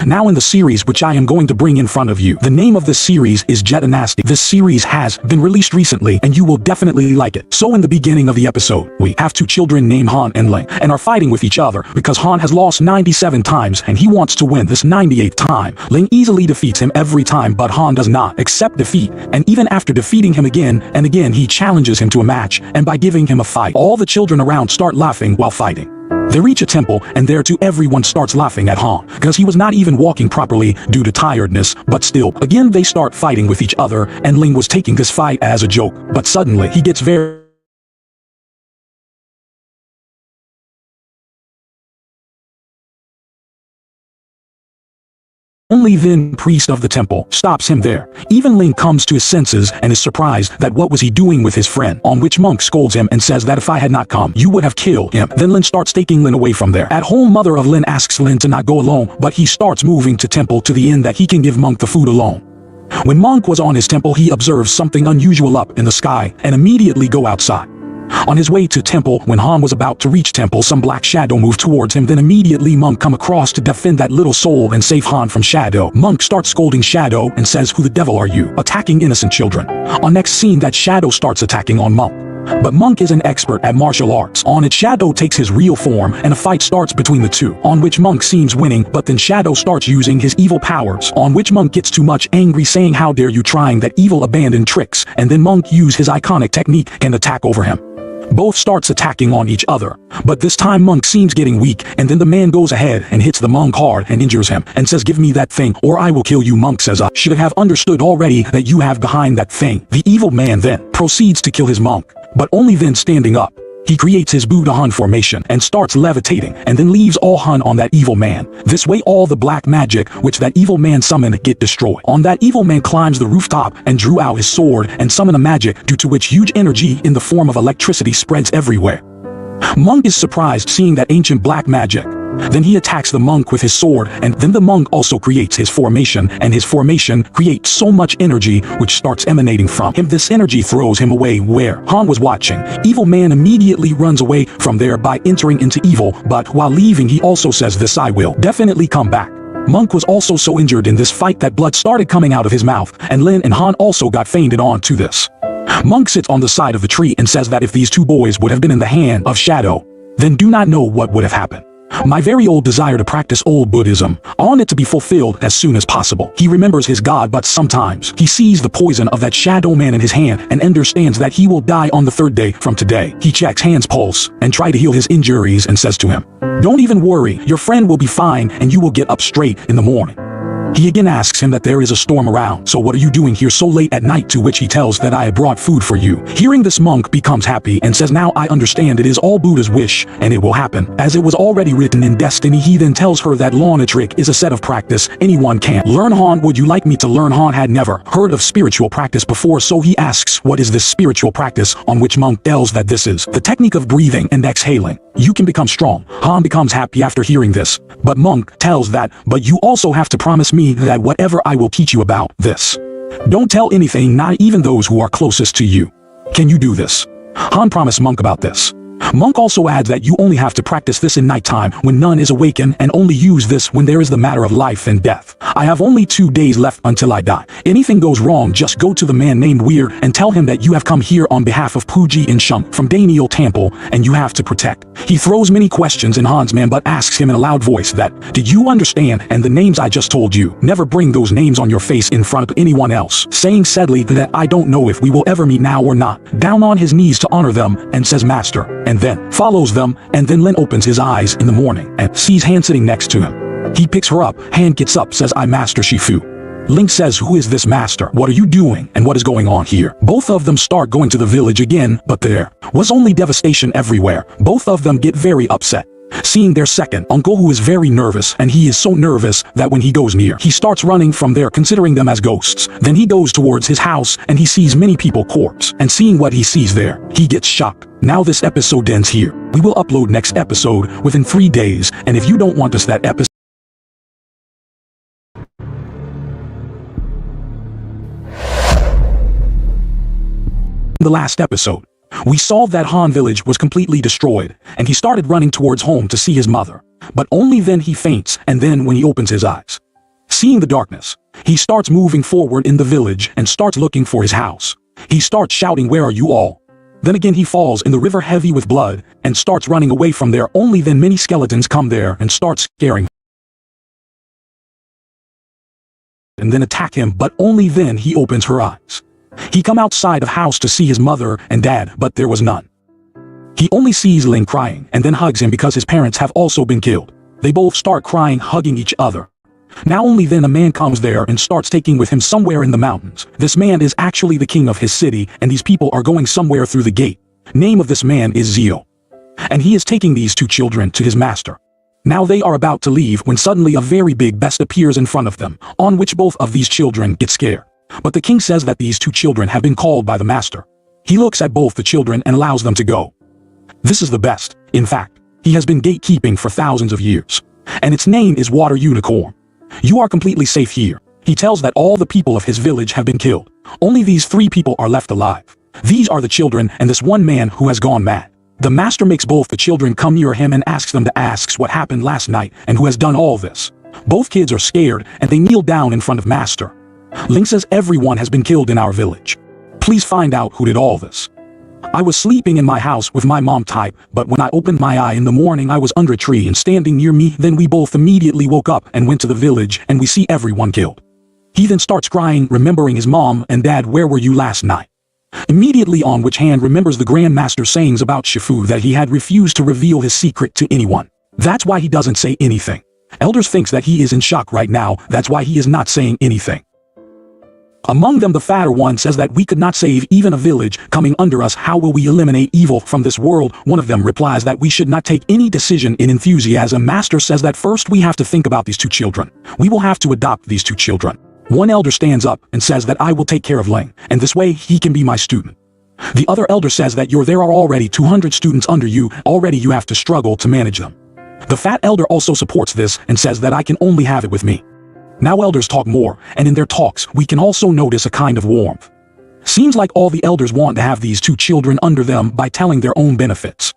now in the series which I am going to bring in front of you. The name of this series is Jade Dynasty. This series has been released recently and you will definitely like it. So in the beginning of the episode, we have two children named Han and Ling and are fighting with each other because Han has lost 97 times and he wants to win this 98th time. Ling easily defeats him every time, but Han does not accept defeat, and even after defeating him again and again, he challenges him to a match, and by giving him a fight, all the children around start laughing while fighting. They reach a temple, and there too everyone starts laughing at Han, because he was not even walking properly due to tiredness, but still, again they start fighting with each other, and Ling was taking this fight as a joke, but suddenly he gets very Only then priest of the temple stops him there. Even Ling comes to his senses and is surprised that what was he doing with his friend, on which monk scolds him and says that if I had not come, you would have killed him. Then Lin starts taking Lin away from there. At home, mother of Lin asks Lin to not go alone, but he starts moving to temple to the end that he can give monk the food alone. When monk was on his temple, he observes something unusual up in the sky and immediately go outside. On his way to temple, when Han was about to reach temple, some black shadow moved towards him. Then immediately monk come across to defend that little soul and save Han from shadow. Monk starts scolding shadow and says, who the devil are you, attacking innocent children? On next scene, that shadow starts attacking on monk. But monk is an expert at martial arts. On it, shadow takes his real form and a fight starts between the two, on which monk seems winning, but then shadow starts using his evil powers, on which monk gets too much angry, saying how dare you trying that evil abandoned tricks, and then monk use his iconic technique and attack over him. Both starts attacking on each other, but this time monk seems getting weak, and then the man goes ahead and hits the monk hard and injures him and says, give me that thing or I will kill you. Monk says, I should have understood already that you have behind that thing. The evil man then proceeds to kill his monk, but only then standing up. He creates his Buddha Hun formation and starts levitating and then leaves all Hun on that evil man. This way all the black magic which that evil man summoned get destroyed. On that evil man climbs the rooftop and drew out his sword and summoned a magic, due to which huge energy in the form of electricity spreads everywhere. Monk is surprised seeing that ancient black magic. Then he attacks the monk with his sword, and then the monk also creates his formation, and his formation creates so much energy which starts emanating from him. This energy throws him away where Han was watching. Evil man immediately runs away from there by entering into evil, but while leaving he also says this, I will definitely come back. Monk was also so injured in this fight that blood started coming out of his mouth, and Lin and Han also got fainted on to this. Monk sits on the side of the tree and says that if these two boys would have been in the hand of shadow, then do not know what would have happened. My very old desire to practice old Buddhism, I want it to be fulfilled as soon as possible. He remembers his God, but sometimes he sees the poison of that shadow man in his hand and understands that he will die on the 3rd day from today. He checks Han's pulse and tries to heal his injuries and says to him, don't even worry, your friend will be fine and you will get up straight in the morning. He again asks him that there is a storm around, so what are you doing here so late at night, to which he tells that I have brought food for you. Hearing this, monk becomes happy and says, now I understand, it is all Buddha's wish and it will happen as it was already written in destiny. He then tells her that Lawn trick is a set of practice anyone can learn. Han, would you like me to learn? Han had never heard of spiritual practice before, so he asks what is this spiritual practice, on which monk tells that this is the technique of breathing and exhaling. You can become strong. Han becomes happy after hearing this, but monk tells that, but you also have to promise me that whatever I will teach you about this, don't tell anything, not even those who are closest to you. Can you do this? Han promised monk about this. Monk also adds that you only have to practice this in nighttime when none is awakened, and only use this when there is the matter of life and death. I have only 2 days left until I die. Anything goes wrong, just go to the man named Weir and tell him that you have come here on behalf of Puji and Shum from Daniel Temple and you have to protect. He throws many questions in Han's man but asks him in a loud voice that, did you understand, and the names I just told you, never bring those names on your face in front of anyone else, saying sadly that I don't know if we will ever meet now or not, down on his knees to honor them, and says master, and then follows them, and then Lin opens his eyes in the morning and sees Han sitting next to him. He picks her up. Han gets up, says, I master Shifu. Link says, who is this master? What are you doing and what is going on here? Both of them start going to the village again, but there was only devastation everywhere. Both of them get very upset, seeing their second uncle, who is very nervous, and he is so nervous that when he goes near, he starts running from there, considering them as ghosts. Then he goes towards his house and he sees many people corpse, and seeing what he sees there, he gets shocked. Now this episode ends here. We will upload next episode within 3 days, and if you don't want us that episode, the last episode, we saw that Han village was completely destroyed, and he started running towards home to see his mother. But only then he faints, and then when he opens his eyes, Seeing the darkness, he starts moving forward in the village and starts looking for his house. He starts shouting, "Where are you all?" Then again he falls in the river heavy with blood and starts running away from there. Only then many skeletons come there and start scaring him and then attack him, but only then he opens her eyes. He come outside of house to see his mother and dad, but there was none. He only sees Ling crying and then hugs him because his parents have also been killed. They both start crying, hugging each other. Now only then a man comes there and starts taking with him somewhere in the mountains. This man is actually the king of his city, and these people are going somewhere through the gate. Name of this man is Zio. And he is taking these two children to his master. Now they are about to leave when suddenly a very big beast appears in front of them, on which both of these children get scared. But the king says that these two children have been called by the master. He looks at both the children and allows them to go. This is the best. In fact, he has been gatekeeping for thousands of years. And its name is Water Unicorn. You are completely safe here. He tells that all the people of his village have been killed. Only these three people are left alive. These are the children and this one man who has gone mad. The master makes both the children come near him and asks them to ask what happened last night and who has done all this. Both kids are scared and they kneel down in front of master. Ling says everyone has been killed in our village. Please find out who did all this. I was sleeping in my house with my mom type, but when I opened my eye in the morning I was under a tree and standing near me. Then we both immediately woke up and went to the village and we see everyone killed. He then starts crying, remembering his mom and dad. Where were you last night? Immediately on which hand remembers the Grand Master's sayings about Shifu that he had refused to reveal his secret to anyone. That's why he doesn't say anything. Elders thinks that he is in shock right now. That's why he is not saying anything. Among them the fatter one says that we could not save even a village coming under us. How will we eliminate evil from this world? One of them replies that we should not take any decision in enthusiasm. Master says that first we have to think about these two children. We will have to adopt these two children. One elder stands up and says that I will take care of Ling, and this way he can be my student. The other elder says that there are already 200 students under you, already you have to struggle to manage them. The fat elder also supports this and says that I can only have it with me. Now elders talk more, and in their talks we can also notice a kind of warmth. Seems like all the elders want to have these two children under them by telling their own benefits.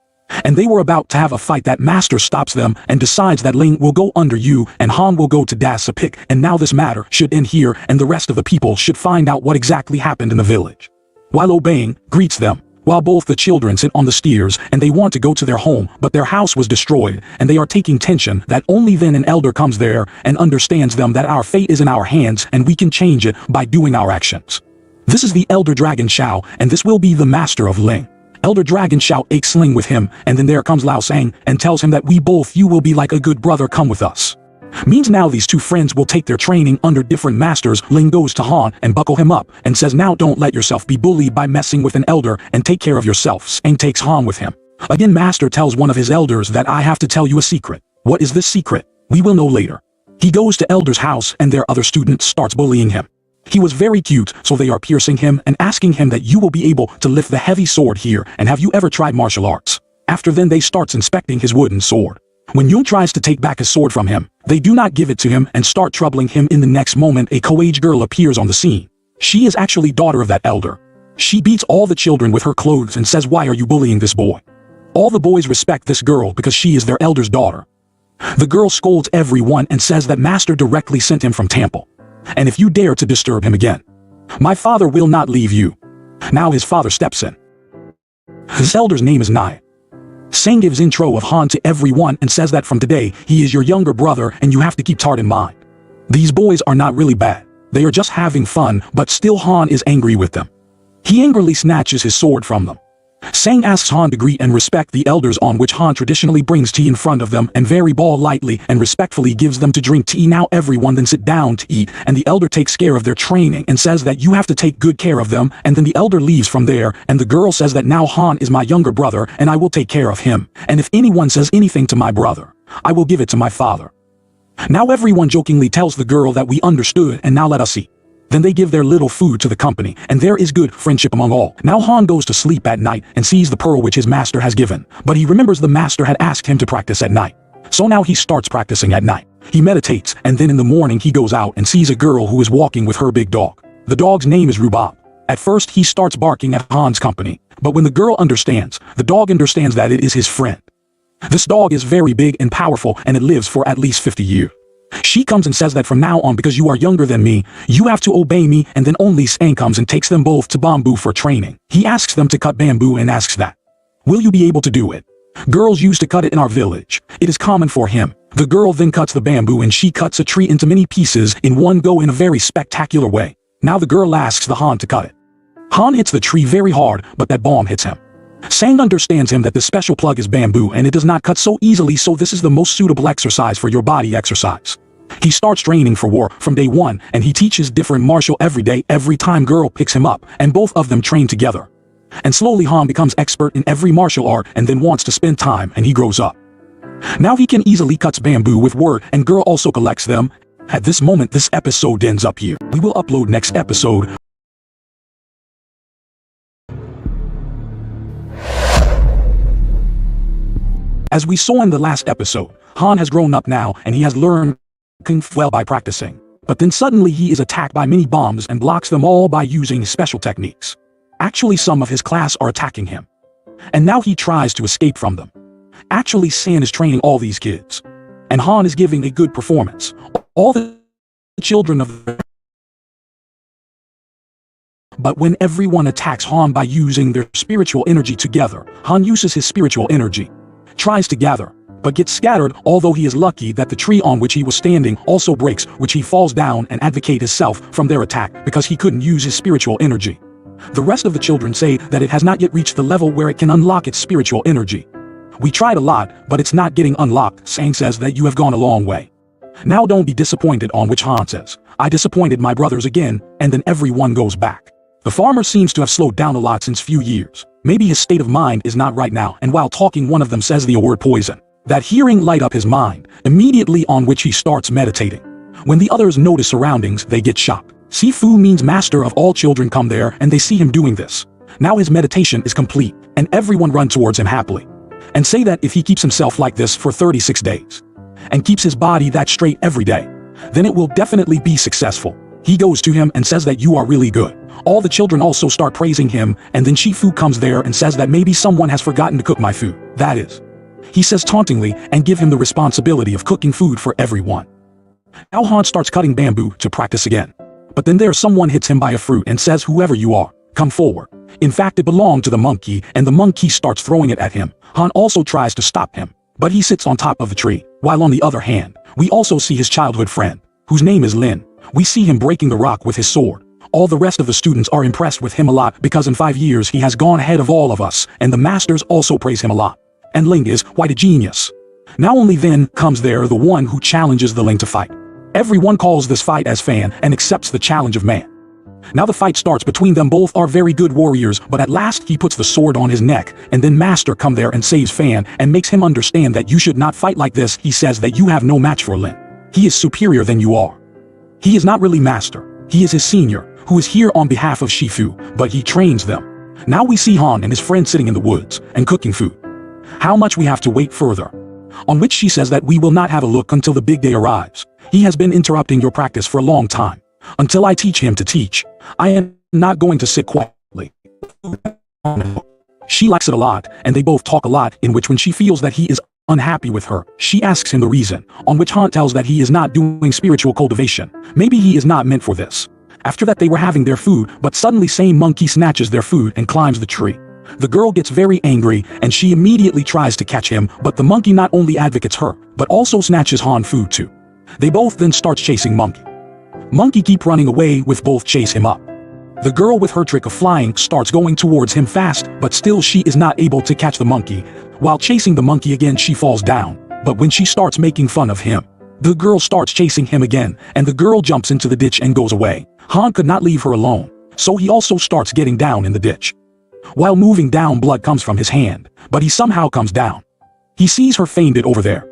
And they were about to have a fight that master stops them and decides that Ling will go under you and Han will go to Dasapik, and now this matter should end here and the rest of the people should find out what exactly happened in the village. While obeying, greets them. While both the children sit on the stairs and they want to go to their home, but their house was destroyed and they are taking tension. That only then an elder comes there and understands them that our fate is in our hands and we can change it by doing our actions. This is the elder dragon Xiao, and this will be the master of Ling. Elder dragon Xiao aches Ling with him, and then there comes Lao Sang and tells him that you will be like a good brother, come with us. Means now these two friends will take their training under different masters. Ling goes to Han and buckle him up and says now don't let yourself be bullied by messing with an elder and take care of yourself, and takes Han with him. Again master tells one of his elders that I have to tell you a secret. What is this secret? We will know later. He goes to elder's house and their other student starts bullying him. He was very cute, so they are piercing him and asking him that you will be able to lift the heavy sword here, and have you ever tried martial arts? After then they starts inspecting his wooden sword. When Yung tries to take back his sword from him, they do not give it to him and start troubling him. In the next moment a co-age girl appears on the scene. She is actually daughter of that elder. She beats all the children with her clothes and says why are you bullying this boy? All the boys respect this girl because she is their elder's daughter. The girl scolds everyone and says that master directly sent him from temple. And if you dare to disturb him again, my father will not leave you. Now his father steps in. His elder's name is Nai. Sang gives intro of Han to everyone and says that from today he is your younger brother and you have to keep heart in mind. These boys are not really bad. They are just having fun, but still Han is angry with them. He angrily snatches his sword from them. Sang asks Han to greet and respect the elders, on which Han traditionally brings tea in front of them and very lightly and respectfully gives them to drink tea. Now everyone then sit down to eat, and the elder takes care of their training and says that you have to take good care of them, and then the elder leaves from there, and the girl says that now Han is my younger brother and I will take care of him, and if anyone says anything to my brother, I will give it to my father. Now everyone jokingly tells the girl that we understood and now let us eat. Then they give their little food to the company, and there is good friendship among all. Now Han goes to sleep at night and sees the pearl which his master has given, but he remembers the master had asked him to practice at night. So now he starts practicing at night. He meditates, and then in the morning he goes out and sees a girl who is walking with her big dog. The dog's name is Rubab. At first he starts barking at Han's company, but when the girl understands, the dog understands that it is his friend. This dog is very big and powerful, and it lives for at least 50 years. She comes and says that from now on, because you are younger than me, you have to obey me, and then only Sang comes and takes them both to bamboo for training. He asks them to cut bamboo and asks that, will you be able to do it? Girls used to cut it in our village. It is common for him. The girl then cuts the bamboo and she cuts a tree into many pieces in one go in a very spectacular way. Now the girl asks the Han to cut it. Han hits the tree very hard, but that bomb hits him. Sang understands him that the special plug is bamboo and it does not cut so easily, so this is the most suitable exercise for your body exercise. He starts training for war from day one, and he teaches different martial every day every time girl picks him up, and both of them train together. And slowly Han becomes expert in every martial art and then wants to spend time, and he grows up. Now he can easily cuts bamboo with word, and girl also collects them. At this moment this episode ends up here. We will upload next episode. As we saw in the last episode, Han has grown up now and he has learned Kung Fu well by practicing. But then suddenly he is attacked by many bombs and blocks them all by using special techniques. Actually, some of his class are attacking him. And now he tries to escape from them. Actually, San is training all these kids. And Han is giving a good performance. All the children of the... But when everyone attacks Han by using their spiritual energy together, Han uses his spiritual energy, tries to gather, but gets scattered, although he is lucky that the tree on which he was standing also breaks, which he falls down and advocate himself from their attack because he couldn't use his spiritual energy. The rest of the children say that it has not yet reached the level where it can unlock its spiritual energy. We tried a lot, but it's not getting unlocked. Sang says that you have gone a long way. Now don't be disappointed, on which Han says, I disappointed my brothers again, and then everyone goes back. The farmer seems to have slowed down a lot since few years. Maybe his state of mind is not right now, and while talking one of them says the word poison. That hearing light up his mind, immediately on which he starts meditating. When the others notice surroundings, they get shocked. Sifu means master of all children come there and they see him doing this. Now his meditation is complete, and everyone run towards him happily. And say that if he keeps himself like this for 36 days, and keeps his body that straight every day, then it will definitely be successful. He goes to him and says that you are really good. All the children also start praising him, and then Shifu comes there and says that maybe someone has forgotten to cook my food. That is, he says tauntingly, and give him the responsibility of cooking food for everyone. Now Han starts cutting bamboo to practice again. But then there someone hits him by a fruit and says, whoever you are, come forward. In fact, it belonged to the monkey, and the monkey starts throwing it at him. Han also tries to stop him, but he sits on top of the tree. While on the other hand, we also see his childhood friend, whose name is Lin. We see him breaking the rock with his sword. All the rest of the students are impressed with him a lot because in 5 years he has gone ahead of all of us, and the masters also praise him a lot. And Ling is quite a genius. Now only then comes there the one who challenges the Ling to fight. Everyone calls this fight as Fan and accepts the challenge of man. Now the fight starts between them. Both are very good warriors, but at last he puts the sword on his neck, and then Master come there and saves Fan and makes him understand that you should not fight like this. He says that you have no match for Lin. He is superior than you are. He is not really Master. He is his senior, who is here on behalf of Shifu, but he trains them. Now we see Han and his friend sitting in the woods and cooking food. How much we have to wait further? On which she says that we will not have a look until the big day arrives. He has been interrupting your practice for a long time. Until I teach him to teach, I am not going to sit quietly. She likes it a lot, and they both talk a lot, in which when she feels that he is unhappy with her, she asks him the reason, on which Han tells that he is not doing spiritual cultivation. Maybe he is not meant for this. After that they were having their food, but suddenly same monkey snatches their food and climbs the tree. The girl gets very angry, and she immediately tries to catch him, but the monkey not only advocates her, but also snatches Han food too. They both then start chasing Monkey. Monkey keep running away, with both chase him up. The girl with her trick of flying starts going towards him fast, but still she is not able to catch the monkey. While chasing the monkey again she falls down, but when she starts making fun of him, the girl starts chasing him again, and the girl jumps into the ditch and goes away. Han could not leave her alone, so he also starts getting down in the ditch. While moving down, blood comes from his hand, but he somehow comes down. He sees her fainted over there.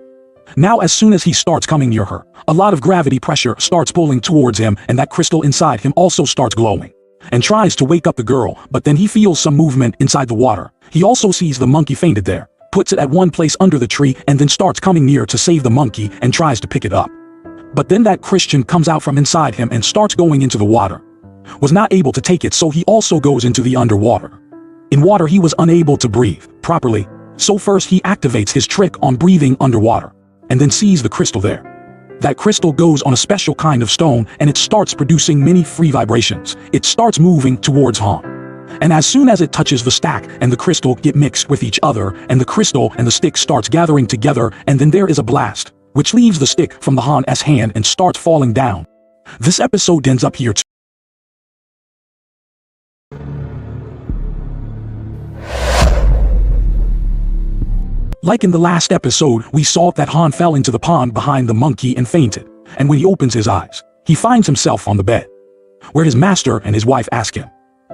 Now as soon as he starts coming near her, a lot of gravity pressure starts pulling towards him, and that crystal inside him also starts glowing, and tries to wake up the girl, but then he feels some movement inside the water. He also sees the monkey fainted there, puts it at one place under the tree, and then starts coming near to save the monkey and tries to pick it up. But then that Christian comes out from inside him and starts going into the water. Was not able to take it, so he also goes into the underwater. In water he was unable to breathe properly, so first he activates his trick on breathing underwater, and then sees the crystal there. That crystal goes on a special kind of stone and it starts producing many free vibrations. It starts moving towards Han. And as soon as it touches the stack and the crystal get mixed with each other, and the crystal and the stick starts gathering together, and then there is a blast, which leaves the stick from the Han's hand and starts falling down. This episode ends up here too. Like in the last episode, we saw that Han fell into the pond behind the monkey and fainted, and when he opens his eyes, he finds himself on the bed, where his master and his wife ask him,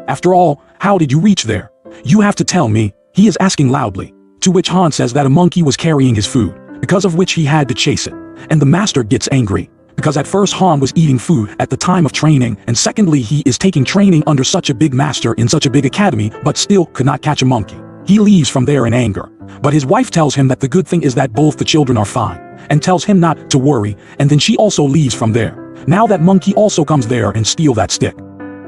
"After all, how did you reach there? You have to tell me," he is asking loudly, to which Han says that a monkey was carrying his food, because of which he had to chase it, and the master gets angry, because at first Han was eating food at the time of training, and secondly he is taking training under such a big master in such a big academy, but still could not catch a monkey. He leaves from there in anger, but his wife tells him that the good thing is that both the children are fine, and tells him not to worry, and then she also leaves from there. Now that monkey also comes there and steal that stick.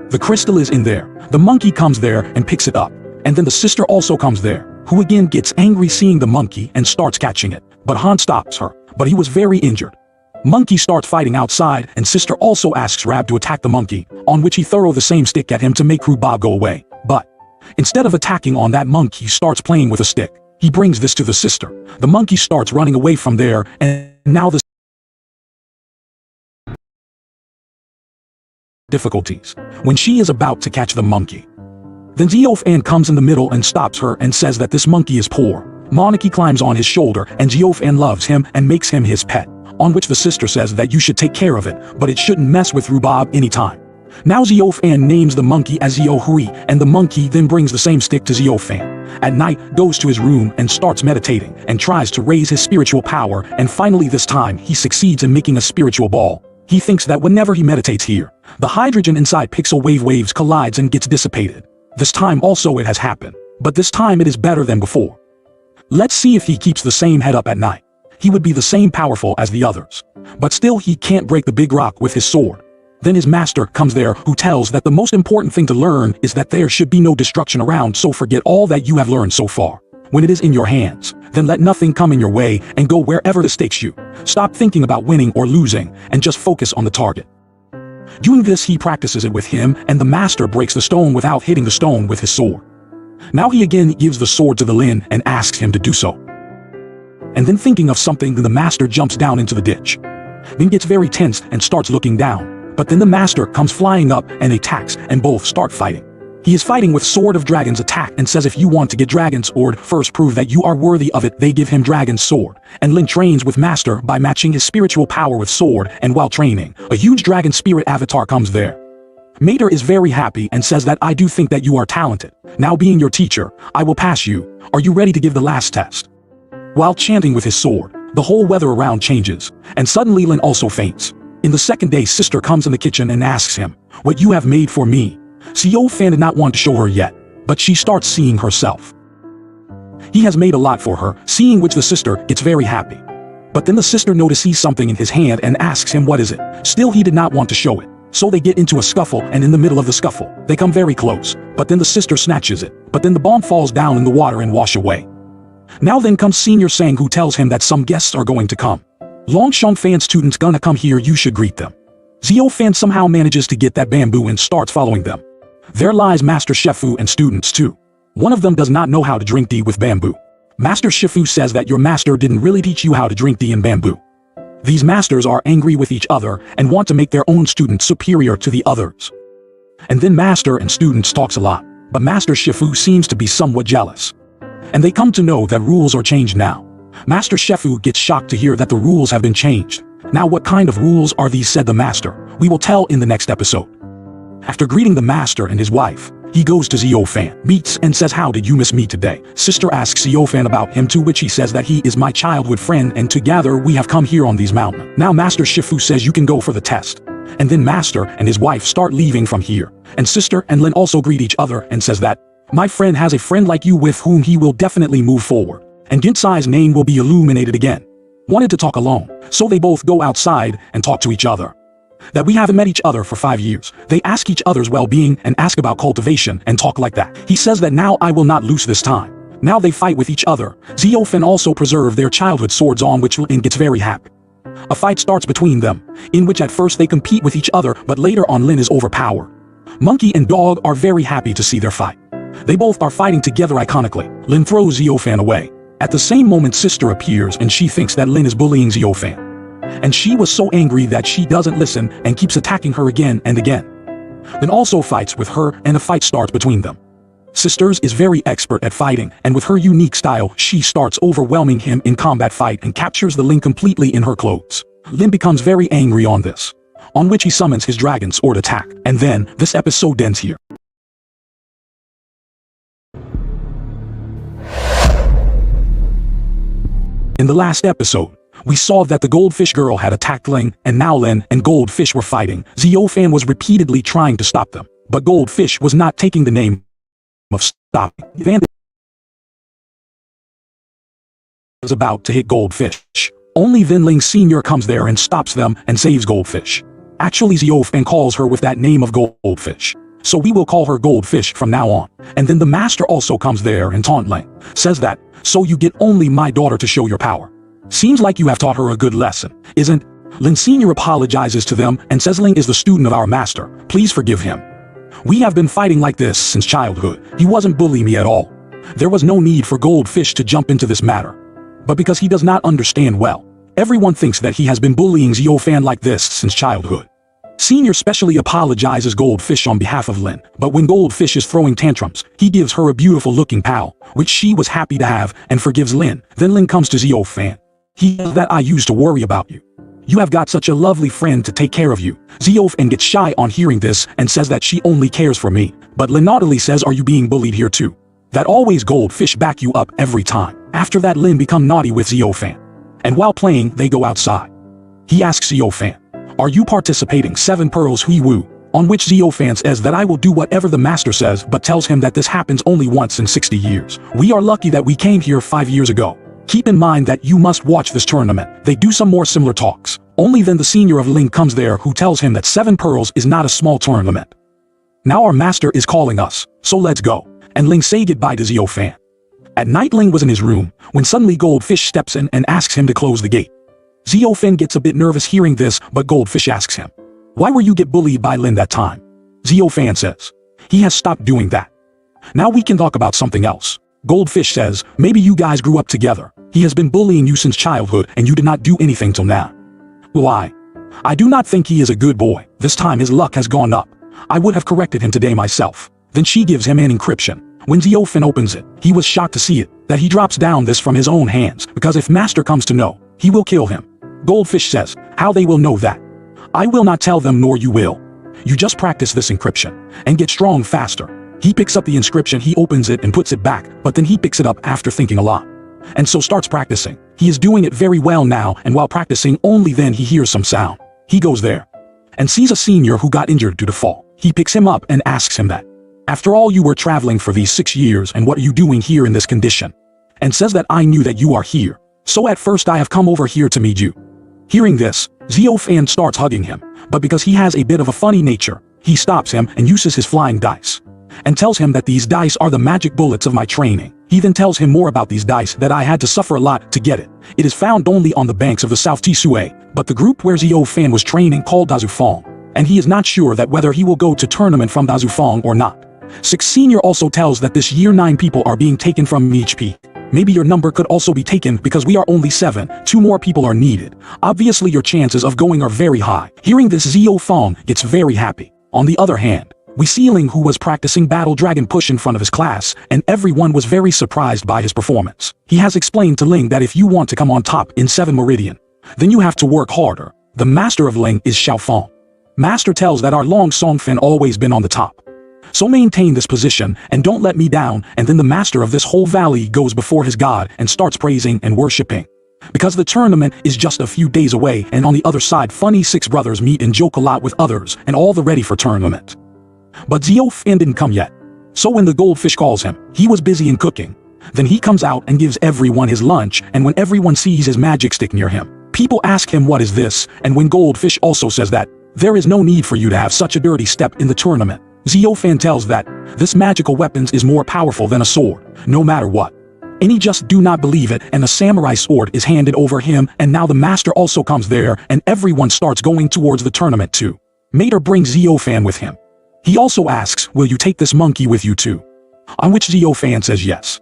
The crystal is in there, the monkey comes there and picks it up, and then the sister also comes there, who again gets angry seeing the monkey and starts catching it, but Han stops her, but he was very injured. Monkey starts fighting outside, and sister also asks Rab to attack the monkey, on which he throws the same stick at him to make Rhubarb go away, but instead of attacking on that monkey, he starts playing with a stick. He brings this to the sister. The monkey starts running away from there, and now the difficulties when she is about to catch the monkey. Then Jiayan comes in the middle and stops her and says that this monkey is poor. Monarchy climbs on his shoulder and Jiayan loves him and makes him his pet, on which the sister says that you should take care of it, but it shouldn't mess with Rhubarb anytime. Now Jiayan names the monkey as Xiao Hui, and the monkey then brings the same stick to Jiayan. At night, goes to his room and starts meditating, and tries to raise his spiritual power, and finally this time he succeeds in making a spiritual ball. He thinks that whenever he meditates here, the hydrogen inside pixel waves collides and gets dissipated. This time also it has happened, but this time it is better than before. Let's see if he keeps the same head up at night. He would be the same powerful as the others, but still he can't break the big rock with his sword. Then his master comes there, who tells that the most important thing to learn is that there should be no destruction around, so forget all that you have learned so far. When it is in your hands, then let nothing come in your way and go wherever this takes you. Stop thinking about winning or losing and just focus on the target. Doing this, he practices it with him, and the master breaks the stone without hitting the stone with his sword. Now he again gives the sword to the Lin and asks him to do so. And then thinking of something, the master jumps down into the ditch. Then gets very tense and starts looking down, but then the master comes flying up and attacks, and both start fighting. He is fighting with Sword of Dragons attack and says if you want to get Dragon Sword, first prove that you are worthy of it. They give him Dragon Sword, and Lin trains with Master by matching his spiritual power with sword, and while training, a huge dragon spirit avatar comes there. Mater is very happy and says that I do think that you are talented. Now being your teacher, I will pass you. Are you ready to give the last test? While chanting with his sword, the whole weather around changes, and suddenly Lin also faints. In the second day, sister comes in the kitchen and asks him, "What you have made for me?" Jiayan did not want to show her yet, but she starts seeing herself. He has made a lot for her, seeing which the sister gets very happy. But then the sister notices something in his hand and asks him what is it. Still he did not want to show it. So they get into a scuffle, and in the middle of the scuffle, they come very close, but then the sister snatches it, but then the bomb falls down in the water and wash away. Now then comes Senior Sang, who tells him that some guests are going to come. Longsheng fan students gonna come here, you should greet them. Jiayan somehow manages to get that bamboo and starts following them. There lies Master Shifu and students too. One of them does not know how to drink tea with bamboo. Master Shifu says that your master didn't really teach you how to drink tea in bamboo. These masters are angry with each other and want to make their own students superior to the others. And then master and students talks a lot, but Master Shifu seems to be somewhat jealous. And they come to know that rules are changed now. Master Shifu gets shocked to hear that the rules have been changed. Now what kind of rules are these, said the master. We will tell in the next episode. After greeting the master and his wife, he goes to Jiayan, meets and says, how did you miss me today? Sister asks Jiayan about him, to which he says that he is my childhood friend and together we have come here on these mountains. Now Master Shifu says you can go for the test. And then master and his wife start leaving from here. And sister and Lin also greet each other and says that, my friend has a friend like you with whom he will definitely move forward. And Ginsai's name will be illuminated again. Wanted to talk alone, so they both go outside and talk to each other. That we haven't met each other for 5 years. They ask each other's well-being and ask about cultivation and talk like that. He says that now I will not lose this time. Now they fight with each other. Jiayan also preserve their childhood swords, on which Lin gets very happy. A fight starts between them, in which at first they compete with each other, but later on Lin is overpowered. Monkey and Dog are very happy to see their fight. They both are fighting together iconically. Lin throws Xiaofan away. At the same moment, Sister appears and she thinks that Lin is bullying Xiaofan. And she was so angry that she doesn't listen and keeps attacking her again and again. Lin also fights with her and a fight starts between them. Sisters is very expert at fighting, and with her unique style, she starts overwhelming him in combat fight and captures the Lin completely in her clothes. Lin becomes very angry on this, on which he summons his dragon sword attack, and then this episode ends here. In the last episode, we saw that the Goldfish girl had attacked Ling, and now Lin and Goldfish were fighting. Xiaofan was repeatedly trying to stop them, but Goldfish was not taking the name of stopping. Van was about to hit Goldfish. Only then Ling Sr. comes there and stops them and saves Goldfish. Actually, Xiaofan calls her with that name of Goldfish, so we will call her Goldfish from now on. And then the master also comes there and taunt Ling, says that, so you get only my daughter to show your power. Seems like you have taught her a good lesson, isn't? Lin Sr. apologizes to them and says Ling is the student of our master, please forgive him. We have been fighting like this since childhood. He wasn't bullying me at all. There was no need for Goldfish to jump into this matter. But because he does not understand well, everyone thinks that he has been bullying Xiaofan like this since childhood. Senior specially apologizes Goldfish on behalf of Lin, but when Goldfish is throwing tantrums, he gives her a beautiful looking pal, which she was happy to have, and forgives Lin. Then Lin comes to Xiaofan. He says that I used to worry about you. You have got such a lovely friend to take care of you. Xiaofan gets shy on hearing this and says that she only cares for me, but Lin naughtily says, are you being bullied here too? That always Goldfish back you up every time. After that, Lin become naughty with Xiaofan. And while playing, they go outside. He asks Xiaofan, are you participating 7 pearls Hui Wu? On which Xiaofan says that I will do whatever the master says, but tells him that this happens only once in 60 years. We are lucky that we came here 5 years ago. Keep in mind that you must watch this tournament. They do some more similar talks. Only then the senior of Ling comes there, who tells him that 7 pearls is not a small tournament. Now our master is calling us, so let's go. And Ling say goodbye to Xiaofan. At night, Ling was in his room when suddenly Goldfish steps in and asks him to close the gate. Xiaofan gets a bit nervous hearing this, but Goldfish asks him, why were you get bullied by Lin that time? Xiaofan says, he has stopped doing that. Now we can talk about something else. Goldfish says, maybe you guys grew up together. He has been bullying you since childhood and you did not do anything till now. Why? I do not think he is a good boy. This time his luck has gone up. I would have corrected him today myself. Then she gives him an encryption. When Xiaofan opens it, he was shocked to see it, that he drops down this from his own hands, because if master comes to know, he will kill him. Goldfish says, how they will know that? I will not tell them, nor you will. You just practice this encryption, and get strong faster. He picks up the inscription, he opens it and puts it back, but then he picks it up after thinking a lot. And so starts practicing. He is doing it very well now, and while practicing, only then he hears some sound. He goes there, and sees a senior who got injured due to fall. He picks him up and asks him that, after all, you were traveling for these 6 years, and what are you doing here in this condition? And says that I knew that you are here. So at first I have come over here to meet you. Hearing this, Xiaofan starts hugging him, but because he has a bit of a funny nature, he stops him and uses his flying dice, and tells him that these dice are the magic bullets of my training. He then tells him more about these dice, that I had to suffer a lot to get it. It is found only on the banks of the South Tisue, but the group where Xiaofan was training called Dazufang, and he is not sure that whether he will go to tournament from Dazufang or not. 6 Senior also tells that this year 9 people are being taken from each peak. Maybe your number could also be taken because we are only 7, 2 more people are needed. Obviously your chances of going are very high. Hearing this, Xiaofan gets very happy. On the other hand, we see Ling, who was practicing Battle Dragon Push in front of his class, and everyone was very surprised by his performance. He has explained to Ling that if you want to come on top in 7 Meridian, then you have to work harder. The master of Ling is Xiaofan. Master tells that our Long Songfen always been on the top. So maintain this position and don't let me down, and then the master of this whole valley goes before his god and starts praising and worshipping. Because the tournament is just a few days away, and on the other side funny 6 brothers meet and joke a lot with others and all the ready for tournament. But Xiaofan didn't come yet. So when the Goldfish calls him, he was busy in cooking. Then he comes out and gives everyone his lunch, and when everyone sees his magic stick near him, people ask him what is this, and when Goldfish also says that, there is no need for you to have such a dirty step in the tournament. Xiaofan tells that, this magical weapons is more powerful than a sword, no matter what. and he just do not believe it, and the samurai sword is handed over him, and now the master also comes there, and everyone starts going towards the tournament too. Mater brings Xiaofan with him. He also asks, will you take this monkey with you too? On which Xiaofan says yes.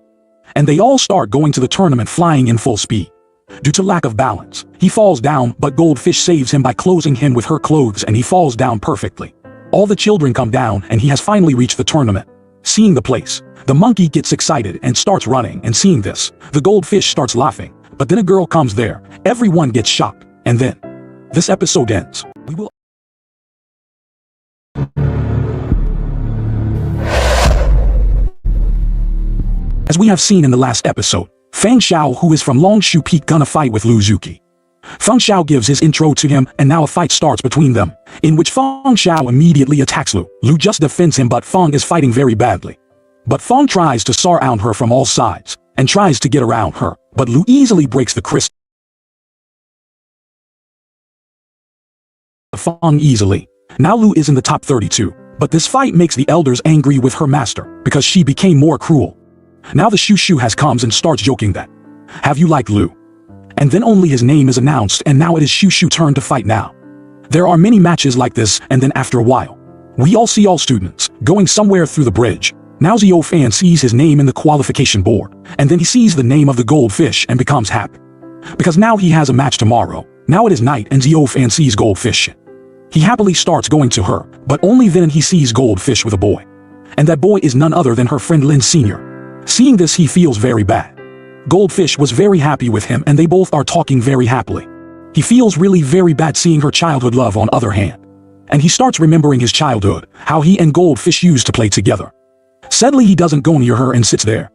And they all start going to the tournament flying in full speed. Due to lack of balance, he falls down, but Goldfish saves him by closing him with her clothes, and he falls down perfectly. All the children come down, and he has finally reached the tournament. Seeing the place, the monkey gets excited and starts running, and seeing this, the Goldfish starts laughing. But then a girl comes there, everyone gets shocked, and then this episode ends. We will As we have seen in the last episode, Fang Xiao, who is from Longshu Peak, gonna fight with Lu Zuki. Feng Xiao gives his intro to him, and now a fight starts between them, in which Feng Xiao immediately attacks Lu. Lu just defends him, but Feng is fighting very badly. But Feng tries to surround her from all sides, and tries to get around her, but Lu easily breaks the crystal Feng easily. Now Lu is in the top 32, but this fight makes the elders angry with her master, because she became more cruel. Now the Shushu has comes and starts joking that, have you liked Lu? And then only his name is announced, and now it is Shushu turn to fight now. There are many matches like this, and then after a while, we all see all students going somewhere through the bridge. Now Xiaofan sees his name in the qualification board, and then he sees the name of the Goldfish and becomes happy. Because now he has a match tomorrow. Now it is night, and Xiaofan sees Goldfish. He happily starts going to her, but only then he sees Goldfish with a boy. And that boy is none other than her friend Lin Sr. Seeing this, he feels very bad. Goldfish was very happy with him, and they both are talking very happily. He feels really very bad seeing her childhood love on other hand. And he starts remembering his childhood, how he and Goldfish used to play together. Sadly, he doesn't go near her and sits there.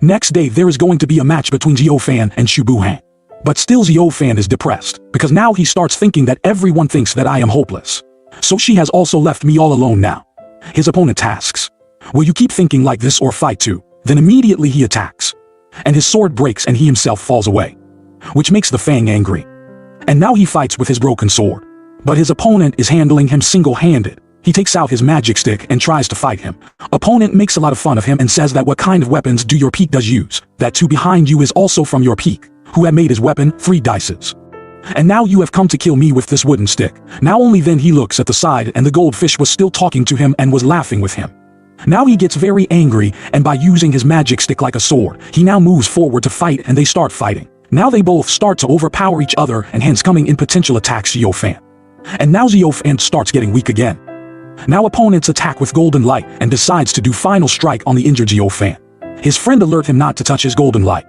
Next day, there is going to be a match between Xiaofan and Shu Buhan. But still Xiaofan is depressed, because now he starts thinking that everyone thinks that I am hopeless. So she has also left me all alone now. His opponent asks, will you keep thinking like this or fight too? Then immediately he attacks. And his sword breaks and he himself falls away, which makes the Fang angry. And now he fights with his broken sword. But his opponent is handling him single-handed. He takes out his magic stick and tries to fight him. Opponent makes a lot of fun of him and says that what kind of weapons do your peak does use? That two behind you is also from your peak, who had made his weapon 3 dices. And now you have come to kill me with this wooden stick. Now only then he looks at the side, and the Goldfish was still talking to him and was laughing with him. Now he gets very angry, and by using his magic stick like a sword, he now moves forward to fight, and they start fighting. Now they both start to overpower each other, and hence coming in potential attacks Xiaofan. And now Xiaofan starts getting weak again. Now opponents attack with golden light and decides to do final strike on the injured Xiaofan. His friend alert him not to touch his golden light.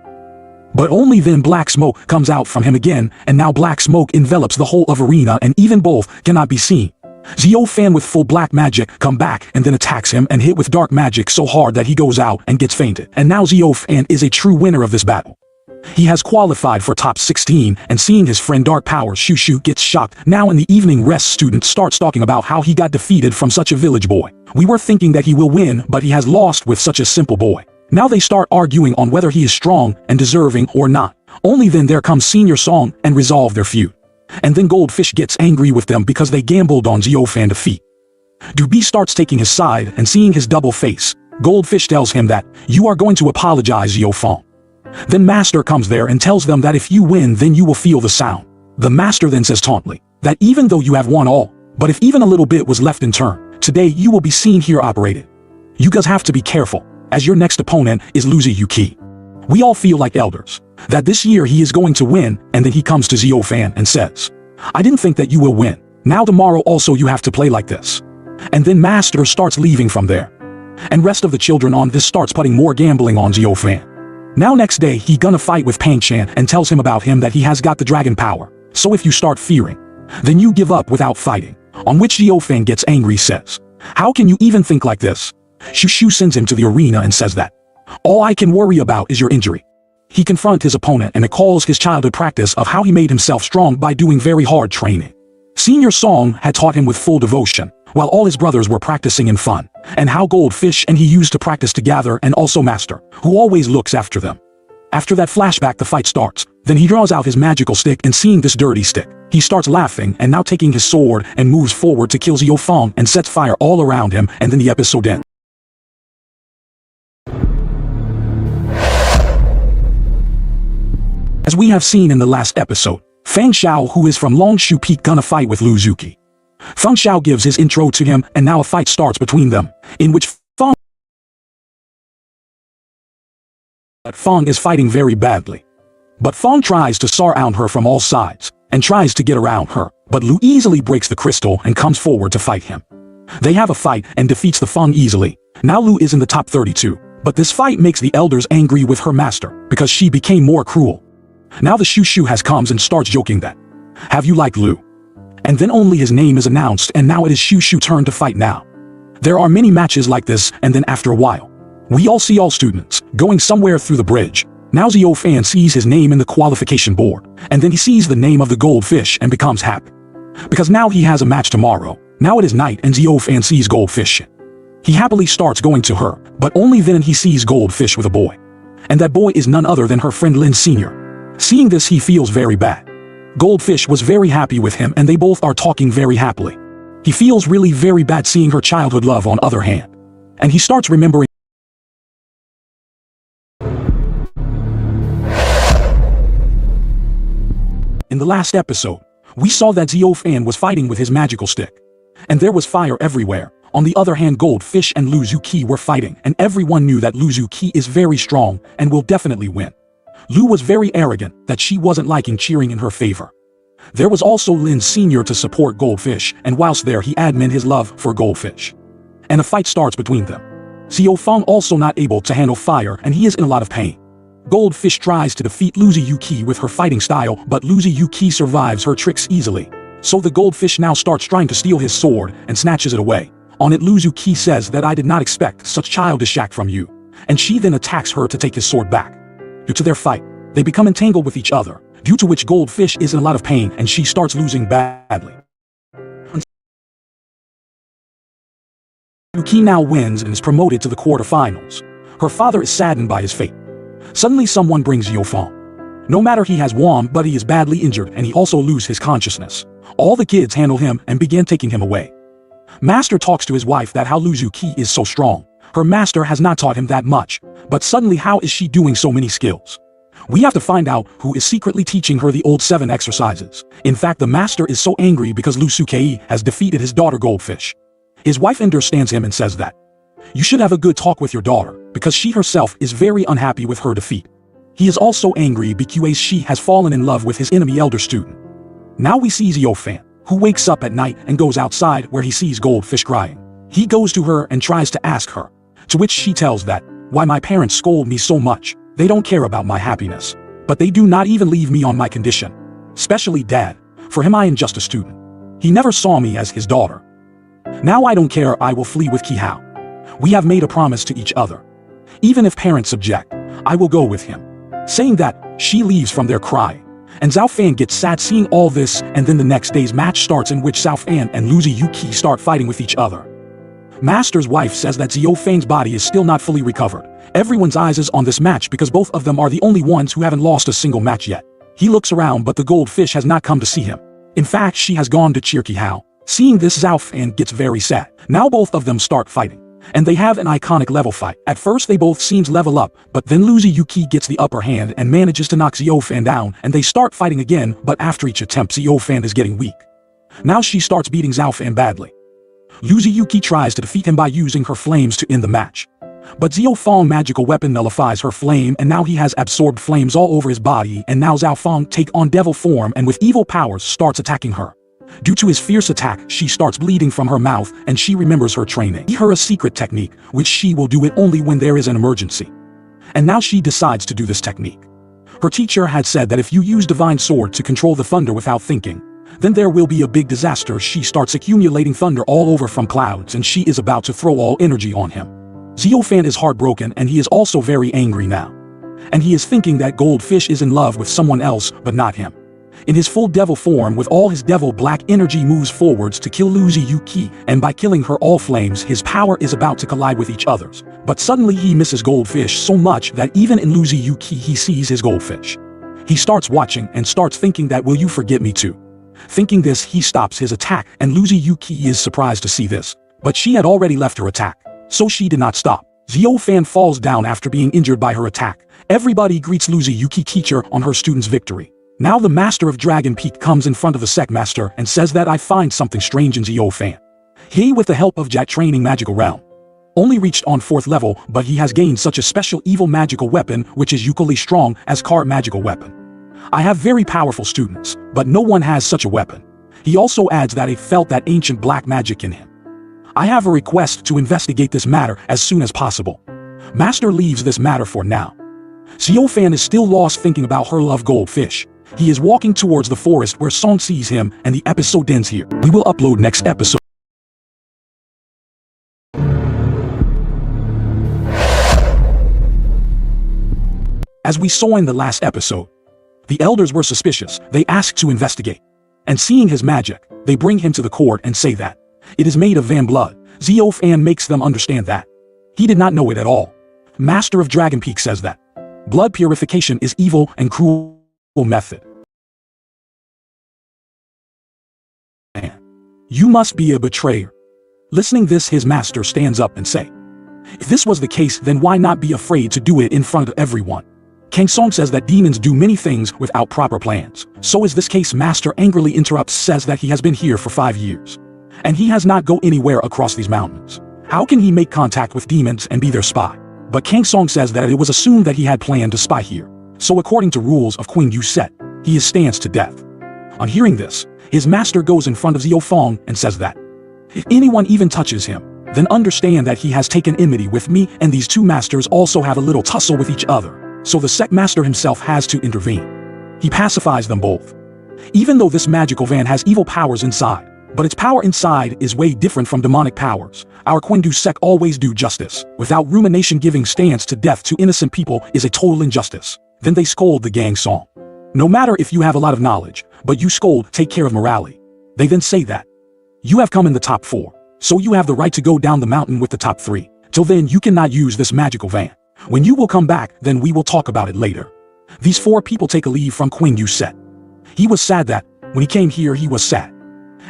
But only then black smoke comes out from him again, and now black smoke envelops the whole of arena, and even both cannot be seen. Xiaofan with full black magic come back and then attacks him and hit with dark magic so hard that he goes out and gets fainted. And now Xiaofan is a true winner of this battle. He has qualified for top 16, and seeing his friend Dark Power Shushu gets shocked. Now in the evening rest, students starts talking about how he got defeated from such a village boy. We were thinking that he will win, but he has lost with such a simple boy. Now they start arguing on whether he is strong and deserving or not. Only then there comes Senior Song and resolve their feud. And then Goldfish gets angry with them because they gambled on Xiaofan defeat. Dubi starts taking his side, and seeing his double face, Goldfish tells him that, you are going to apologize, Xiaofan. Then Master comes there and tells them that if you win, then you will feel the sound. The Master then says tauntingly, that even though you have won all, but if even a little bit was left in turn, today you will be seen here operated. You guys have to be careful, as your next opponent is Lu Ziyuki. We all feel like elders, that this year he is going to win, and then he comes to Xiaofan and says, I didn't think that you will win. Now tomorrow also you have to play like this. And then Master starts leaving from there. And rest of the children on this starts putting more gambling on Xiaofan. Now next day he gonna fight with Pang Chan and tells him about him that he has got the dragon power. So if you start fearing, then you give up without fighting. On which Xiaofan gets angry, says, how can you even think like this? Shushu sends him to the arena and says that, all I can worry about is your injury. He confronts his opponent and recalls his childhood practice of how he made himself strong by doing very hard training. Senior Song had taught him with full devotion, while all his brothers were practicing in fun, and how Goldfish and he used to practice together, and also Master, who always looks after them. After that flashback, the fight starts. Then he draws out his magical stick, and seeing this dirty stick, he starts laughing and now taking his sword and moves forward to kill Xiaofan and sets fire all around him, and then the episode ends. As we have seen in the last episode, Fang Xiao, who is from Longshu Peak, gonna fight with Lu Zuki. Feng Xiao gives his intro to him, and now a fight starts between them, in which Feng is fighting very badly. But Feng tries to surround her from all sides, and tries to get around her, but Lu easily breaks the crystal and comes forward to fight him. They have a fight and defeats the Feng easily. Now Lu is in the top 32, but this fight makes the elders angry with her master, because she became more cruel. Now the Shushu has comes and starts joking that, "Have you like Lu?" And then only his name is announced, and now it is Shushu turn to fight now. There are many matches like this, and then after a while, we all see all students going somewhere through the bridge. Now Zhao Fan sees his name in the qualification board, and then he sees the name of the goldfish and becomes happy. Because now he has a match tomorrow. Now it is night and Zhao Fan sees goldfish. He happily starts going to her, but only then he sees goldfish with a boy. And that boy is none other than her friend Lin Sr. Seeing this, he feels very bad. Goldfish was very happy with him, and they both are talking very happily. He feels really very bad seeing her childhood love on other hand. And he starts remembering. In the last episode, we saw that Zhao Fan was fighting with his magical stick. And there was fire everywhere. On the other hand, Goldfish and Lu Zuki were fighting, and everyone knew that Lu Zuki is very strong and will definitely win. Lu was very arrogant that she wasn't liking cheering in her favor. There was also Lin Sr. to support Goldfish, and whilst there he admin his love for Goldfish. And a fight starts between them. Xiao Feng also not able to handle fire, and he is in a lot of pain. Goldfish tries to defeat Lu Zuki with her fighting style, but Lu Zuki survives her tricks easily. So the Goldfish now starts trying to steal his sword and snatches it away. On it, Lu Zuki says that I did not expect such childish act from you. And she then attacks her to take his sword back. Due to their fight, they become entangled with each other, due to which Goldfish is in a lot of pain and she starts losing badly. Yuki now wins and is promoted to the quarterfinals. Her father is saddened by his fate. Suddenly someone brings Yofeng. No matter he has won, but he is badly injured and he also loses his consciousness. All the kids handle him and begin taking him away. Master talks to his wife that how Lu Zuki is so strong. Her master has not taught him that much, but suddenly how is she doing so many skills? We have to find out who is secretly teaching her the old 7 exercises. In fact, the master is so angry because Lu Sukei has defeated his daughter Goldfish. His wife understands him and says that, "You should have a good talk with your daughter, because she herself is very unhappy with her defeat." He is also angry because she has fallen in love with his enemy elder student. Now we see Zhao Fan, who wakes up at night and goes outside where he sees Goldfish crying. He goes to her and tries to ask her, to which she tells that, "Why my parents scold me so much? They don't care about my happiness. But they do not even leave me on my condition. Especially Dad. For him I am just a student. He never saw me as his daughter. Now I don't care, I will flee with Qihao. We have made a promise to each other. Even if parents object, I will go with him." Saying that, she leaves from there crying. And Zhao Fan gets sad seeing all this, and then the next day's match starts in which Zhao Fan and Lu Yuki start fighting with each other. Master's wife says that Zhao Fan's body is still not fully recovered. Everyone's eyes is on this match because both of them are the only ones who haven't lost a single match yet. He looks around but the Goldfish has not come to see him. In fact, she has gone to cheer Qihao. Seeing this, Zhao Fan gets very sad. Now both of them start fighting. And they have an iconic level fight. At first they both seems level up, but then Lu Yuki gets the upper hand and manages to knock Zhao Fan down, and they start fighting again, but after each attempt Zhao Fan is getting weak. Now she starts beating Zhao Fan badly. Lu Yuki tries to defeat him by using her flames to end the match. But Zhao Fang's magical weapon nullifies her flame, and now he has absorbed flames all over his body, and now Zhao Fang take on devil form and with evil powers starts attacking her. Due to his fierce attack, she starts bleeding from her mouth and she remembers her training. Her a secret technique, which she will do it only when there is an emergency. And now she decides to do this technique. Her teacher had said that if you use divine sword to control the thunder without thinking, then there will be a big disaster. She starts accumulating thunder all over from clouds and she is about to throw all energy on him. Zhao Fan is heartbroken and he is also very angry now. And he is thinking that Goldfish is in love with someone else but not him. In his full devil form with all his devil black energy moves forwards to kill Lu Yuki, and by killing her all flames his power is about to collide with each other's. But suddenly he misses Goldfish so much that even in Lu Yuki he sees his Goldfish. He starts watching and starts thinking that will you forget me too. Thinking this he stops his attack and Lu Yuki is surprised to see this. But she had already left her attack, so she did not stop. Zhao Fan falls down after being injured by her attack, Everybody greets Luzi Yuki teacher on her student's victory. Now the master of Dragon Peak comes in front of the sect master and says that I find something strange in Zio Fan. He, with the help of Jade training magical realm, only reached on 4th level, but he has gained such a special evil magical weapon which is equally strong as card magical weapon. I have very powerful students, but no one has such a weapon. He also adds that he felt that ancient black magic in him. I have a request to investigate this matter as soon as possible. Master leaves this matter for now. Zio Fan is still lost thinking about her love goldfish. He is walking towards the forest where Song sees him, and the episode ends here. We will upload next episode. As we saw in the last episode, the elders were suspicious. They asked to investigate. And seeing his magic, they bring him to the court and say that it is made of Van blood. Zio Fan makes them understand that he did not know it at all. Master of Dragon Peak says that blood purification is evil and cruel method. You must be a betrayer. Listening this, his master stands up and say, if this was the case, then why not be afraid to do it in front of everyone? Kang Song says that demons do many things without proper plans. So is this case. Master angrily interrupts, says that he has been here for 5 years. And he has not go anywhere across these mountains. How can he make contact with demons and be their spy? But Kang Song says that it was assumed that he had planned to spy here. So according to rules of Queen Yu Set, he is stands to death. On hearing this, his master goes in front of Zio Fong and says that if anyone even touches him, then understand that he has taken enmity with me, and these two masters also have a little tussle with each other. So the sect master himself has to intervene. He pacifies them both. Even though this magical van has evil powers inside, but its power inside is way different from demonic powers. Our Quindu sect always do justice. Without rumination, giving stands to death to innocent people is a total injustice. Then they scold the gang song. No matter if you have a lot of knowledge, but you scold, take care of morality. They then say that you have come in the top 4, so you have the right to go down the mountain with the top 3. Till then you cannot use this magical van. When you will come back, then we will talk about it later. These 4 people take a leave from Queen Yu Set. He was sad that when he came here he was sad.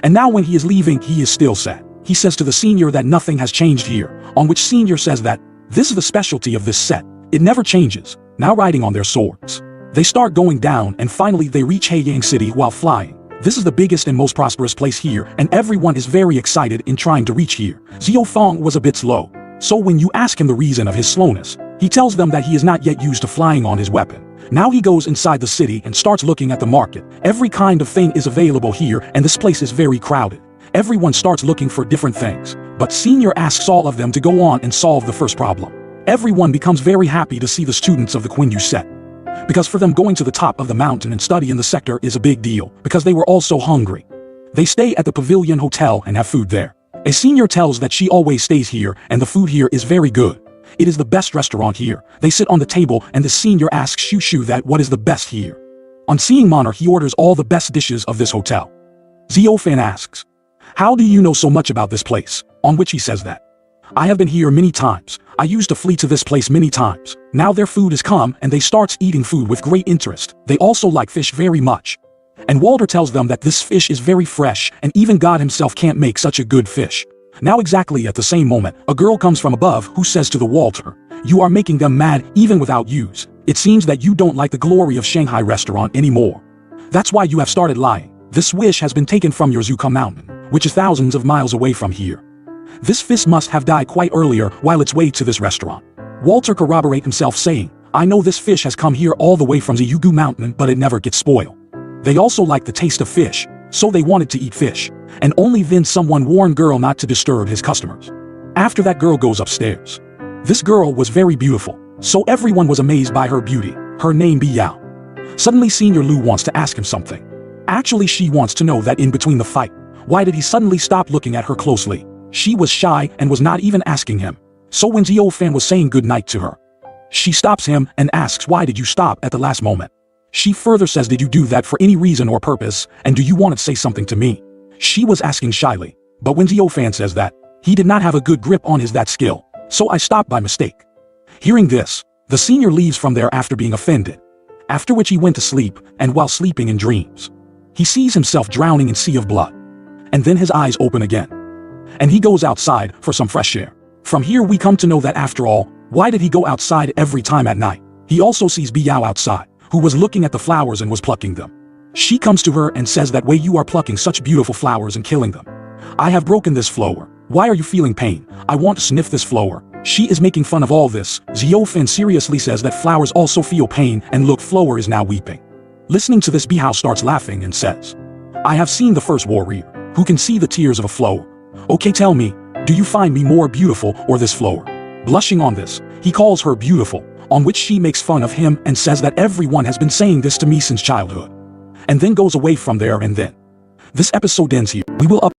And now when he is leaving, he is still sad. He says to the senior that nothing has changed here, on which senior says that this is the specialty of this set. It never changes. Now riding on their swords, they start going down, and finally they reach Haiyang City while flying. This is the biggest and most prosperous place here, and everyone is very excited in trying to reach here. Zio Fong was a bit slow. So when you ask him the reason of his slowness, he tells them that he is not yet used to flying on his weapon. Now he goes inside the city and starts looking at the market. Every kind of thing is available here, and this place is very crowded. Everyone starts looking for different things, but senior asks all of them to go on and solve the first problem. Everyone becomes very happy to see the students of the Quinyu set, because for them going to the top of the mountain and study in the sector is a big deal, because they were also hungry. They stay at the Pavilion Hotel and have food there. A senior tells that she always stays here, and the food here is very good. It is the best restaurant here. They sit on the table, and the senior asks Shu Shu that what is the best here. On seeing Monner, he orders all the best dishes of this hotel. Zio Fan asks, "How do you know so much about this place?" On which he says that, "I have been here many times. I used to flee to this place many times. Now their food has come, and they starts eating food with great interest. They also like fish very much." And Walter tells them that this fish is very fresh, and even God himself can't make such a good fish. Now exactly at the same moment, a girl comes from above who says to the Walter, "You are making them mad even without use. It seems that you don't like the glory of Shanghai restaurant anymore. That's why you have started lying. This wish has been taken from your Zuka mountain, which is thousands of miles away from here. This fish must have died quite earlier while its way to this restaurant." Walter corroborate himself saying, "I know this fish has come here all the way from the Yugu mountain, but it never gets spoiled." They also like the taste of fish, so they wanted to eat fish. And only then someone warned girl not to disturb his customers. After that, girl goes upstairs. This girl was very beautiful, so everyone was amazed by her beauty. Her name Bi Yao. Suddenly Senior Lu wants to ask him something. Actually, she wants to know that in between the fight, why did he suddenly stop looking at her closely? She was shy and was not even asking him. So when Zio Fan was saying good night to her, she stops him and asks, "Why did you stop at the last moment?" She further says, "Did you do that for any reason or purpose, and do you want to say something to me?" She was asking shyly, but when Zio Fan says that, he did not have a good grip on his that skill, so I stopped by mistake. Hearing this, the senior leaves from there after being offended, after which he went to sleep, and while sleeping in dreams, he sees himself drowning in sea of blood. And then his eyes open again, and he goes outside for some fresh air. From here we come to know that after all, why did he go outside every time at night? He also sees Biao outside, who was looking at the flowers and was plucking them. She comes to her and says that way you are plucking such beautiful flowers and killing them. I have broken this flower. Why are you feeling pain? I want to sniff this flower. She is making fun of all this. Xiao Fan seriously says that flowers also feel pain, and look, flower is now weeping. Listening to this, Biao starts laughing and says, I have seen the first warrior, who can see the tears of a flower. Okay, tell me, do you find me more beautiful or this flower? Blushing on this, he calls her beautiful, on which she makes fun of him and says that everyone has been saying this to me since childhood. And then goes away from there, and then this episode ends here. We will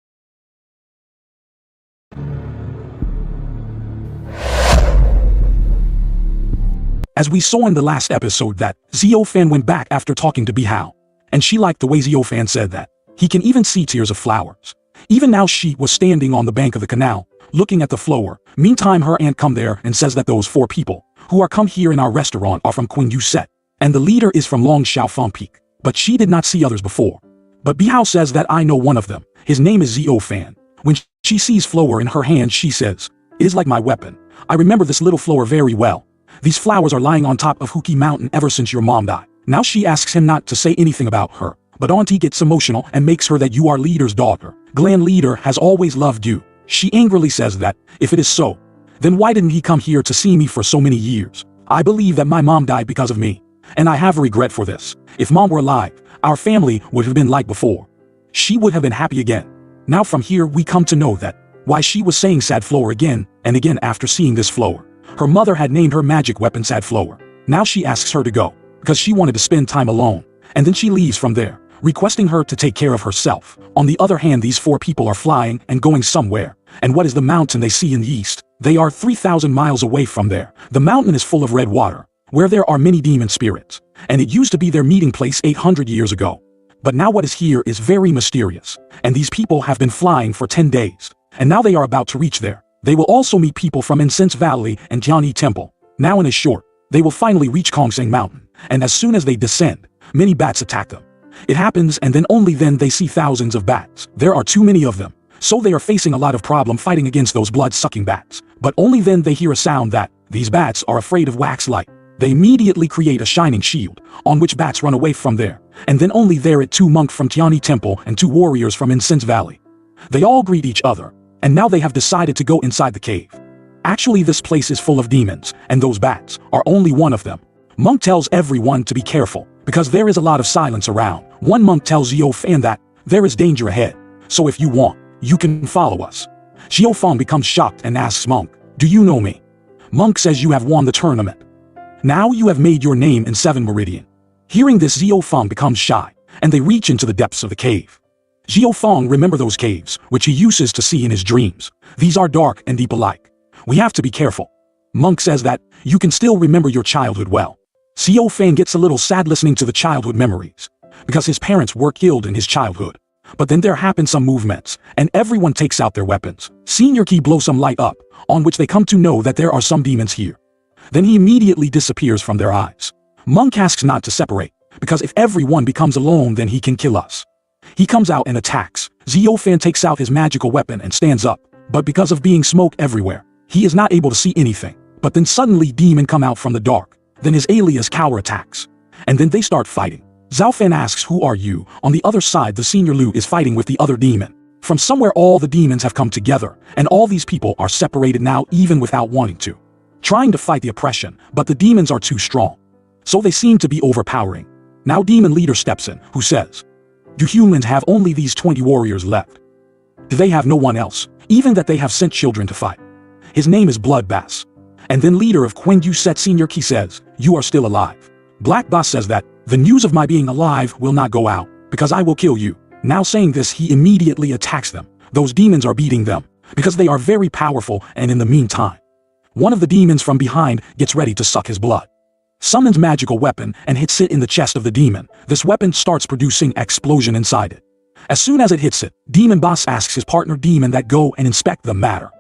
As we saw in the last episode that Xiao Fan went back after talking to Biao, and she liked the way Xiao Fan said that he can even see tears of flowers. Even now she was standing on the bank of the canal, looking at the flower. Meantime her aunt come there and says that those 4 people who are come here in our restaurant are from Queen Yu Set, and the leader is from Long Xiaofeng Peak, but she did not see others before. But Biao says that I know one of them, his name is Xiao Fan. When she sees flower in her hand she says, it is like my weapon. I remember this little flower very well. These flowers are lying on top of Huki Mountain ever since your mom died. Now she asks him not to say anything about her, but Auntie gets emotional and makes her that you are leader's daughter. Glen leader has always loved you. She angrily says that, if it is so, then why didn't he come here to see me for so many years? I believe that my mom died because of me, and I have regret for this. If mom were alive, our family would have been like before. She would have been happy again. Now from here we come to know that why she was saying sad flower again and again after seeing this flower. Her mother had named her magic weapon Sad Flower. Now she asks her to go, because she wanted to spend time alone, and then she leaves from there, requesting her to take care of herself. On the other hand, these 4 people are flying and going somewhere, and what is the mountain they see in the east? They are 3,000 miles away from there. The mountain is full of red water, where there are many demon spirits, and it used to be their meeting place 800 years ago. But now what is here is very mysterious, and these people have been flying for 10 days, and now they are about to reach there. They will also meet people from Incense Valley and Tianyi Temple. Now in a short, they will finally reach Kongsang Mountain, and as soon as they descend, many bats attack them. It happens, and then only then they see thousands of bats. There are too many of them, so they are facing a lot of problem fighting against those blood-sucking bats. But only then they hear a sound that these bats are afraid of wax light. They immediately create a shining shield, on which bats run away from there, and then only there it 2 monks from Tianyi Temple and 2 warriors from Incense Valley. They all greet each other, and now they have decided to go inside the cave. Actually this place is full of demons, and those bats are only one of them. Monk tells everyone to be careful, because there is a lot of silence around. One monk tells Xiao Fan that there is danger ahead, so if you want, you can follow us. Xiao Fan becomes shocked and asks Monk, do you know me? Monk says you have won the tournament. Now you have made your name in 7 Meridian. Hearing this Xiao Fan becomes shy, and they reach into the depths of the cave. Xiao Fan remember those caves, which he uses to see in his dreams. These are dark and deep alike. We have to be careful. Monk says that you can still remember your childhood well. Xiao Fan gets a little sad listening to the childhood memories, because his parents were killed in his childhood. But then there happen some movements, and everyone takes out their weapons. Senior Key blows some light up, on which they come to know that there are some demons here. Then he immediately disappears from their eyes. Monk asks not to separate, because if everyone becomes alone then he can kill us. He comes out and attacks. Xiao Fan takes out his magical weapon and stands up, but because of being smoke everywhere, he is not able to see anything. But then suddenly demon come out from the dark. Then his alias Cower attacks, and then they start fighting. Xiao Fan asks who are you? On the other side the senior Lu is fighting with the other demon. From somewhere all the demons have come together, and all these people are separated now even without wanting to. Trying to fight the oppression, but the demons are too strong. So they seem to be overpowering. Now demon leader steps in, who says, do humans have only these 20 warriors left? Do they have no one else, even that they have sent children to fight? His name is Blood Bass. And then leader of Queen Yu Set Senior Key says, you are still alive. Black Bass says that, the news of my being alive will not go out, because I will kill you. Now saying this he immediately attacks them. Those demons are beating them, because they are very powerful, and in the meantime, one of the demons from behind gets ready to suck his blood. Summons magical weapon and hits it in the chest of the demon. This weapon starts producing explosion inside it. As soon as it hits it, Demon Boss asks his partner Demon that go and inspect the matter.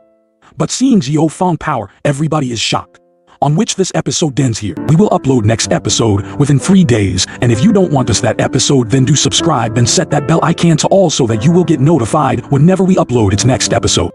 But seeing Xiao Fan power, everybody is shocked. On which this episode ends here. We will upload next episode within 3 days, and if you don't want us that episode then do subscribe and set that bell icon to all so that you will get notified whenever we upload its next episode.